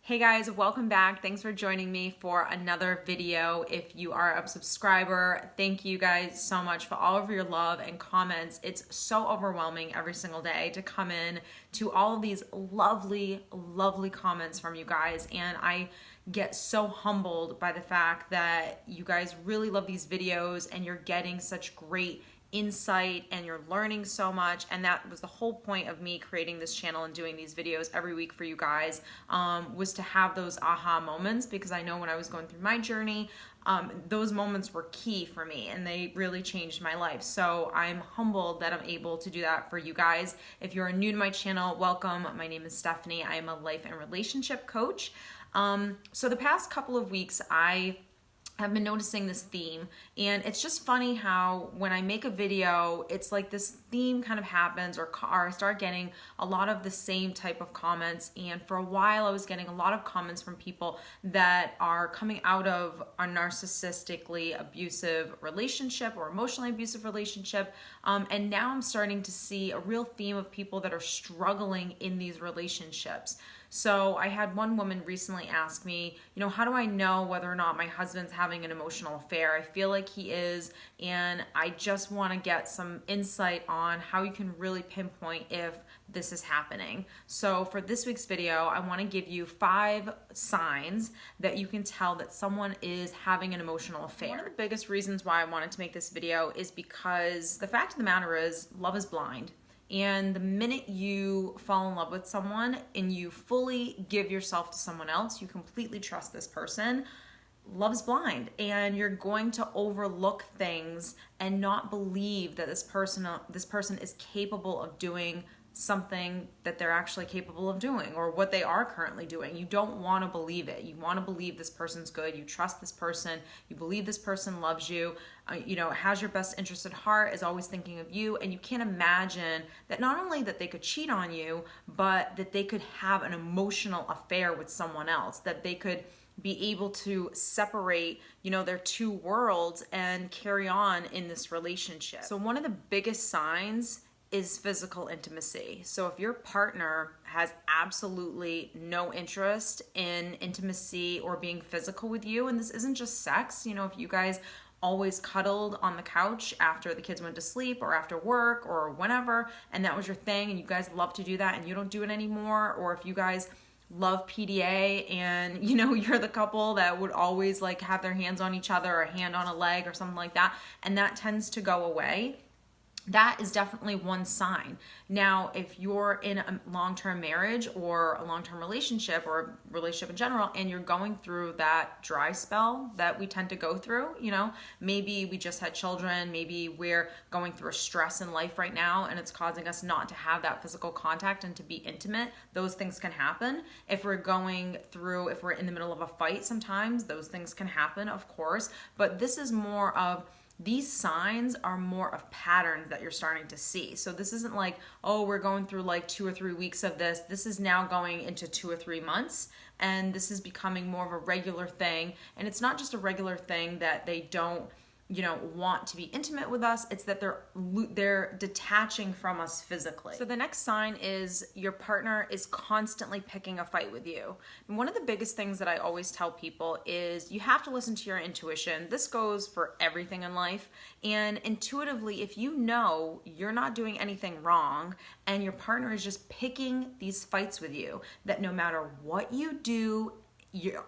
Hey guys, welcome back. Thanks for joining me for another video. If you are a subscriber, thank you guys so much for all of your love and comments. It's so overwhelming every single day to come in to all of these lovely, lovely comments from you guys. And I get so humbled by the fact that you guys really love these videos and you're getting such great insight and you're learning so much. And that was the whole point of me creating this channel and doing these videos every week for you guys, was to have those aha moments, because I know when I was going through my journey, those moments were key for me and they really changed my life. So I'm humbled that I'm able to do that for you guys. If you're new to my channel, welcome. My name is Stephanie. I am a life and relationship coach. So the past couple of weeks, I've been noticing this theme, and it's just funny how when I make a video, it's like this theme kind of happens, or I start getting a lot of the same type of comments. And for a while I was getting a lot of comments from people that are coming out of a narcissistically abusive relationship or emotionally abusive relationship, and now I'm starting to see a real theme of people that are struggling in these relationships. So I had one woman recently ask me, how do I know whether or not my husband's having an emotional affair? I feel like he is, and I just want to get some insight on how you can really pinpoint if this is happening. So for this week's video, I want to give you 5 signs that you can tell that someone is having an emotional affair. One of the biggest reasons why I wanted to make this video is because the fact of the matter is, love is blind. And the minute you fall in love with someone and you fully give yourself to someone else, you completely trust this person, love's blind, and you're going to overlook things and not believe that this person is capable of doing something that they're actually capable of doing, or what they are currently doing. You don't want to believe it. You want to believe this person's good. You trust this person. You believe this person loves you. Has your best interest at heart, is always thinking of you. And you can't imagine that not only that they could cheat on you, but that they could have an emotional affair with someone else, that they could be able to separate, their two worlds and carry on in this relationship. So one of the biggest signs is physical intimacy. So if your partner has absolutely no interest in intimacy or being physical with you, and this isn't just sex, if you guys always cuddled on the couch after the kids went to sleep or after work or whenever, and that was your thing, and you guys love to do that and you don't do it anymore, or if you guys love PDA and you're the couple that would always like have their hands on each other or a hand on a leg or something like that, and that tends to go away, that is definitely one sign. Now, if you're in a long-term marriage or a long-term relationship or a relationship in general, and you're going through that dry spell that we tend to go through, maybe we just had children, maybe we're going through a stress in life right now and it's causing us not to have that physical contact and to be intimate, those things can happen. If we're in the middle of a fight, sometimes those things can happen, of course, but these signs are more of patterns that you're starting to see. So this isn't like, oh, we're going through like 2 or 3 weeks of this. This is now going into 2 or 3 months, and this is becoming more of a regular thing. And it's not just a regular thing that they don't want to be intimate with us. It's that they're detaching from us physically. So the next sign is your partner is constantly picking a fight with you. And one of the biggest things that I always tell people is you have to listen to your intuition. This goes for everything in life. And intuitively, if you know you're not doing anything wrong and your partner is just picking these fights with you, that no matter what you do,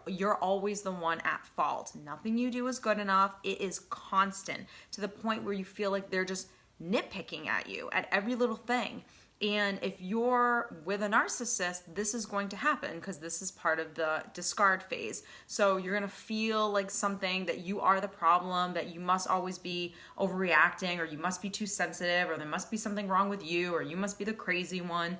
you're always the one at fault. Nothing you do is good enough. It is constant, to the point where you feel like they're just nitpicking at you at every little thing. And if you're with a narcissist, this is going to happen because this is part of the discard phase. So you're going to feel like something, that you are the problem, that you must always be overreacting, or you must be too sensitive, or there must be something wrong with you, or you must be the crazy one.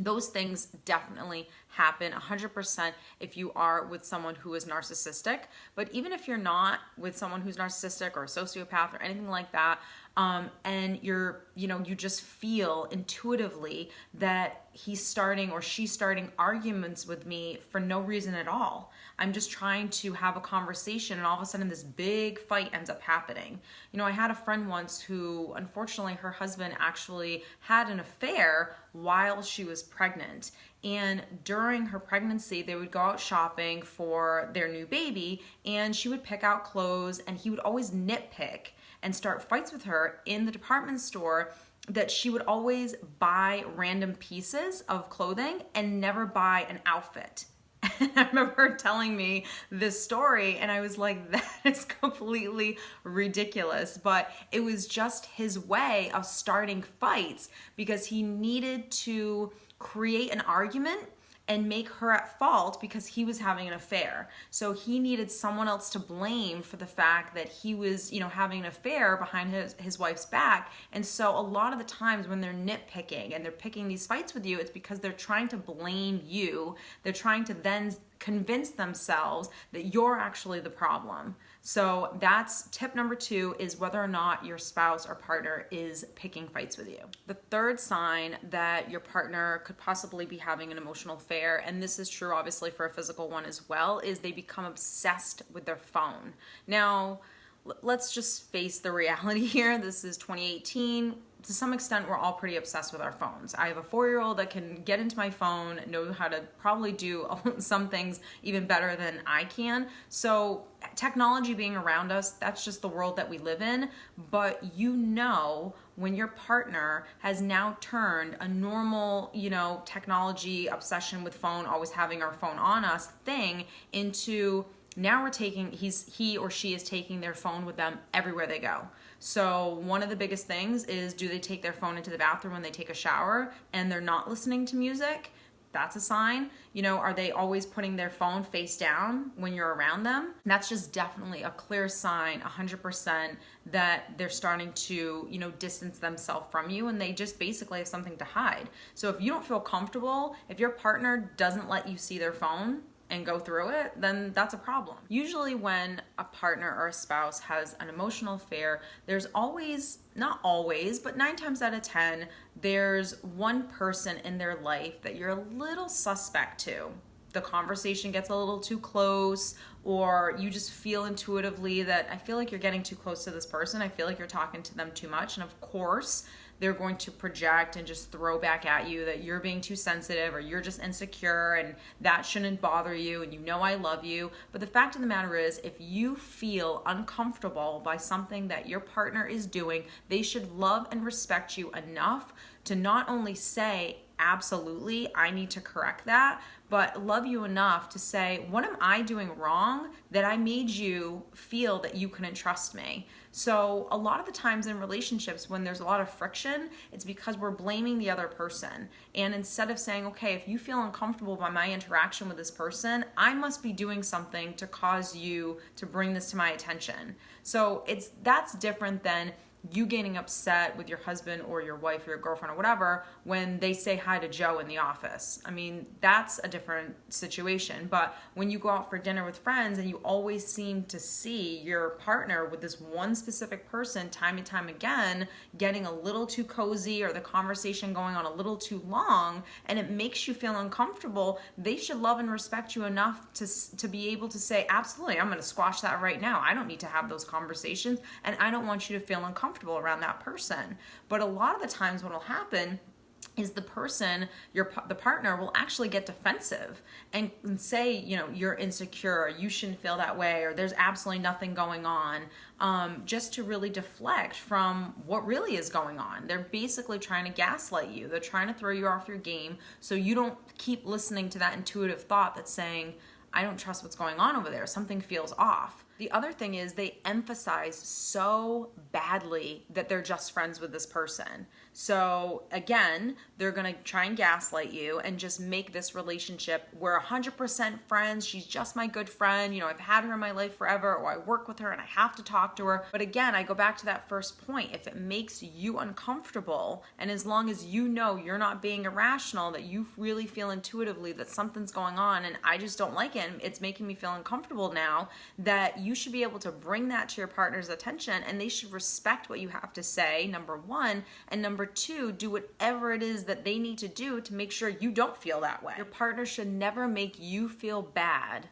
Those things definitely happen 100% if you are with someone who is narcissistic. But even if you're not with someone who's narcissistic or a sociopath or anything like that, and you just feel intuitively that he's starting or she's starting arguments with me for no reason at all. I'm just trying to have a conversation, and all of a sudden this big fight ends up happening. I had a friend once who, unfortunately, her husband actually had an affair while she was pregnant. And during her pregnancy, they would go out shopping for their new baby, and she would pick out clothes, and he would always nitpick and start fights with her in the department store, that she would always buy random pieces of clothing and never buy an outfit. And I remember her telling me this story, and I was like, that is completely ridiculous. But it was just his way of starting fights, because he needed to create an argument and make her at fault because he was having an affair. So he needed someone else to blame for the fact that he was, having an affair behind his wife's back. And so a lot of the times when they're nitpicking and they're picking these fights with you, it's because they're trying to blame you. They're trying to then convince themselves that you're actually the problem. So that's tip number 2, is whether or not your spouse or partner is picking fights with you. The third sign that your partner could possibly be having an emotional affair, and this is true obviously for a physical one as well, is they become obsessed with their phone. Now, let's just face the reality here. This is 2018. To some extent, we're all pretty obsessed with our phones. I have a 4-year-old that can get into my phone, know how to probably do some things even better than I can. So technology being around us, that's just the world that we live in. But when your partner has now turned a normal, technology obsession with phone, always having our phone on us thing, into now he or she is taking their phone with them everywhere they go. So one of the biggest things is, do they take their phone into the bathroom when they take a shower and they're not listening to music? That's a sign. Are they always putting their phone face down when you're around them? That's just definitely a clear sign, 100%, that they're starting to, distance themselves from you, and they just basically have something to hide. So if you don't feel comfortable, if your partner doesn't let you see their phone and go through it, then that's a problem. Usually when a partner or a spouse has an emotional affair, there's always, not always, but 9 times out of 10, there's one person in their life that you're a little suspect to. The conversation gets a little too close, or you just feel intuitively that I feel like you're getting too close to this person. I feel like you're talking to them too much. And of course, they're going to project and just throw back at you that you're being too sensitive, or you're just insecure, and that shouldn't bother you, and I love you. But the fact of the matter is, if you feel uncomfortable by something that your partner is doing, they should love and respect you enough to not only say, absolutely, I need to correct that, but love you enough to say, what am I doing wrong that I made you feel that you couldn't trust me? So a lot of the times in relationships, when there's a lot of friction, it's because we're blaming the other person. And instead of saying, okay, if you feel uncomfortable by my interaction with this person, I must be doing something to cause you to bring this to my attention. So that's different than you getting upset with your husband or your wife or your girlfriend or whatever when they say hi to Joe in the office. I mean, that's a different situation. But when you go out for dinner with friends and you always seem to see your partner with this one specific person time and time again, getting a little too cozy, or the conversation going on a little too long, and it makes you feel uncomfortable, they should love and respect you enough to be able to say, absolutely, I'm going to squash that right now. I don't need to have those conversations, and I don't want you to feel uncomfortable around that person. But a lot of the times what will happen is the partner will actually get defensive and say, you're insecure, or you shouldn't feel that way, or there's absolutely nothing going on, just to really deflect from what really is going on. They're basically trying to gaslight you. They're trying to throw you off your game so you don't keep listening to that intuitive thought that's saying, I don't trust what's going on over there. Something feels off. The other thing is they emphasize so badly that they're just friends with this person. So again, they're going to try and gaslight you and just make this relationship, we're 100% friends. She's just my good friend. I've had her in my life forever, or I work with her and I have to talk to her. But again, I go back to that first point. If it makes you uncomfortable, and as long as you're not being irrational, that you really feel intuitively that something's going on and I just don't like it, and it's making me feel uncomfortable now, that you should be able to bring that to your partner's attention, and they should respect what you have to say, number one, and number two, do whatever it is that they need to do to make sure you don't feel that way. Your partner should never make you feel bad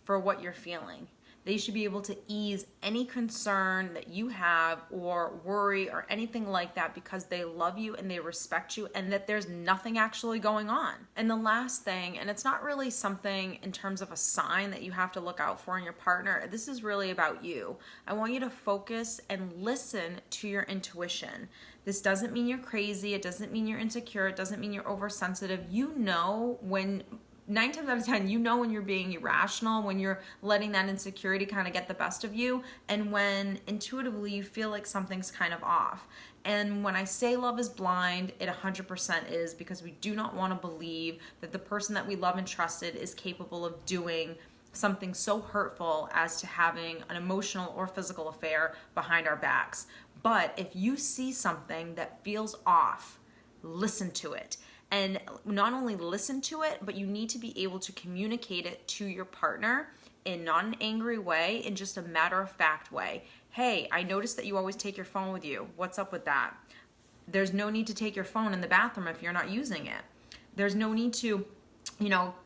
for what you're feeling. They should be able to ease any concern that you have or worry or anything like that because they love you and they respect you and that there's nothing actually going on. And the last thing, and it's not really something in terms of a sign that you have to look out for in your partner, this is really about you. I want you to focus and listen to your intuition. This doesn't mean you're crazy. It doesn't mean you're insecure. It doesn't mean you're oversensitive. You know when 9 times out of 10, you know when you're being irrational, when you're letting that insecurity kind of get the best of you, and when intuitively you feel like something's kind of off. And when I say love is blind, it 100% is, because we do not want to believe that the person that we love and trusted is capable of doing something so hurtful as to having an emotional or physical affair behind our backs. But if you see something that feels off, listen to it. And not only listen to it, but you need to be able to communicate it to your partner in not an angry way, in just a matter-of-fact way. Hey, I noticed that you always take your phone with you. What's up with that? There's no need to take your phone in the bathroom if you're not using it. There's no need to,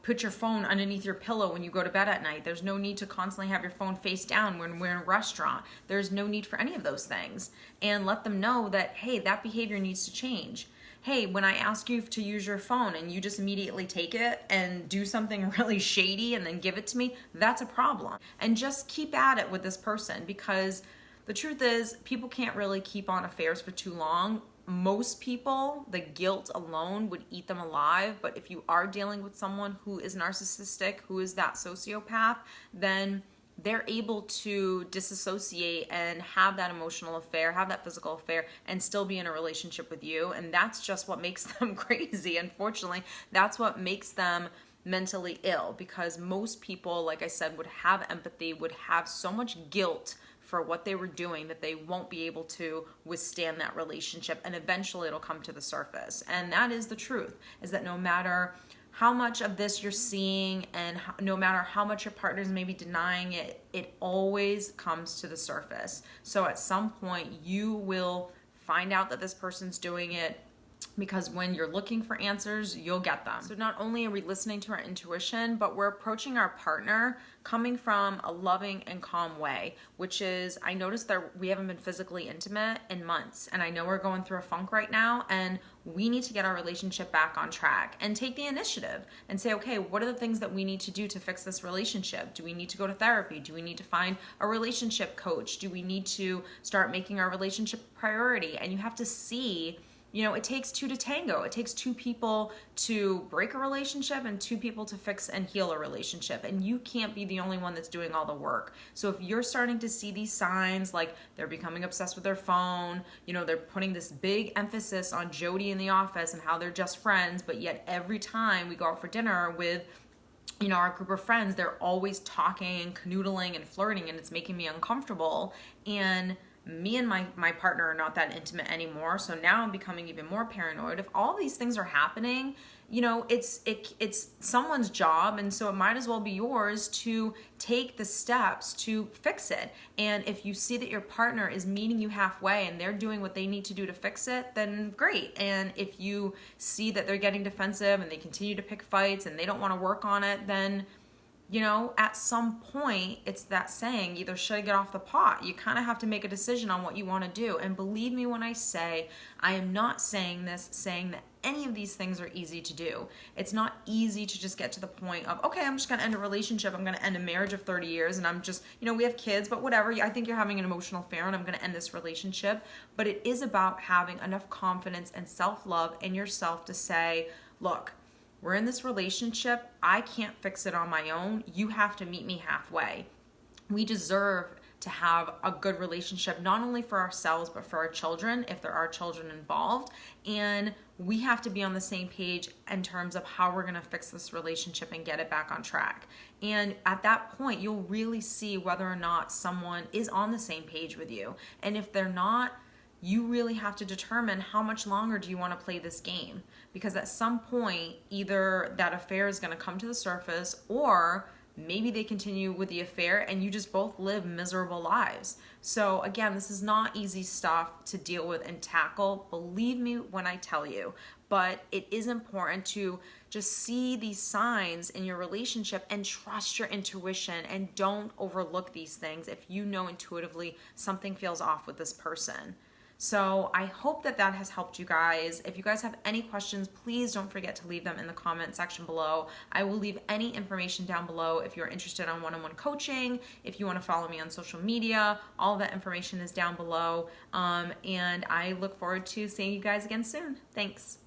put your phone underneath your pillow when you go to bed at night. There's no need to constantly have your phone face down when we're in a restaurant. There's no need for any of those things. And let them know that, hey, that behavior needs to change. Hey, when I ask you to use your phone and you just immediately take it and do something really shady and then give it to me, that's a problem. And just keep at it with this person, because the truth is people can't really keep on affairs for too long. Most people, the guilt alone would eat them alive. But if you are dealing with someone who is narcissistic, who is that sociopath, then they're able to disassociate and have that emotional affair, have that physical affair, and still be in a relationship with you. And that's just what makes them crazy. Unfortunately, that's what makes them mentally ill, because most people, like I said, would have empathy, would have so much guilt for what they were doing that they won't be able to withstand that relationship, and eventually it'll come to the surface. And that is the truth, is that no matter how much of this you're seeing and no matter how much your partner's maybe denying it, it always comes to the surface. So at some point you will find out that this person's doing it, because when you're looking for answers, you'll get them. So not only are we listening to our intuition, but we're approaching our partner coming from a loving and calm way, which is, I noticed that we haven't been physically intimate in months, and I know we're going through a funk right now, and we need to get our relationship back on track and take the initiative and say, okay, what are the things that we need to do to fix this relationship? Do we need to go to therapy? Do we need to find a relationship coach? Do we need to start making our relationship a priority? And you have to see, it takes 2 to tango. It takes 2 people to break a relationship and 2 people to fix and heal a relationship. And you can't be the only one that's doing all the work. So if you're starting to see these signs, like they're becoming obsessed with their phone, they're putting this big emphasis on Jody in the office and how they're just friends, but yet every time we go out for dinner with our group of friends, they're always talking and canoodling and flirting, and it's making me uncomfortable. And me and my partner are not that intimate anymore, so now I'm becoming even more paranoid. If all these things are happening, it's someone's job, and so it might as well be yours to take the steps to fix it. And if you see that your partner is meeting you halfway and they're doing what they need to do to fix it, then great. And if you see that they're getting defensive and they continue to pick fights and they don't want to work on it, then at some point, it's that saying, either should I get off the pot? You kind of have to make a decision on what you want to do. And believe me when I say, I am not saying that any of these things are easy to do. It's not easy to just get to the point of, okay, I'm just going to end a relationship. I'm going to end a marriage of 30 years. And I'm just, we have kids, but whatever. I think you're having an emotional affair and I'm going to end this relationship. But it is about having enough confidence and self-love in yourself to say, look, we're in this relationship. I can't fix it on my own. You have to meet me halfway. We deserve to have a good relationship, not only for ourselves, but for our children, if there are children involved. And we have to be on the same page in terms of how we're going to fix this relationship and get it back on track. And at that point, you'll really see whether or not someone is on the same page with you. And if they're not, you really have to determine how much longer do you want to play this game, because at some point either that affair is going to come to the surface or maybe they continue with the affair and you just both live miserable lives. So again, this is not easy stuff to deal with and tackle, believe me when I tell you, but it is important to just see these signs in your relationship and trust your intuition, and don't overlook these things if you know intuitively something feels off with this person. So I hope that that has helped you guys. If you guys have any questions, please don't forget to leave them in the comment section below. I will leave any information down below if you're interested on one-on-one coaching, if you want to follow me on social media, all of that information is down below. And I look forward to seeing you guys again soon. Thanks.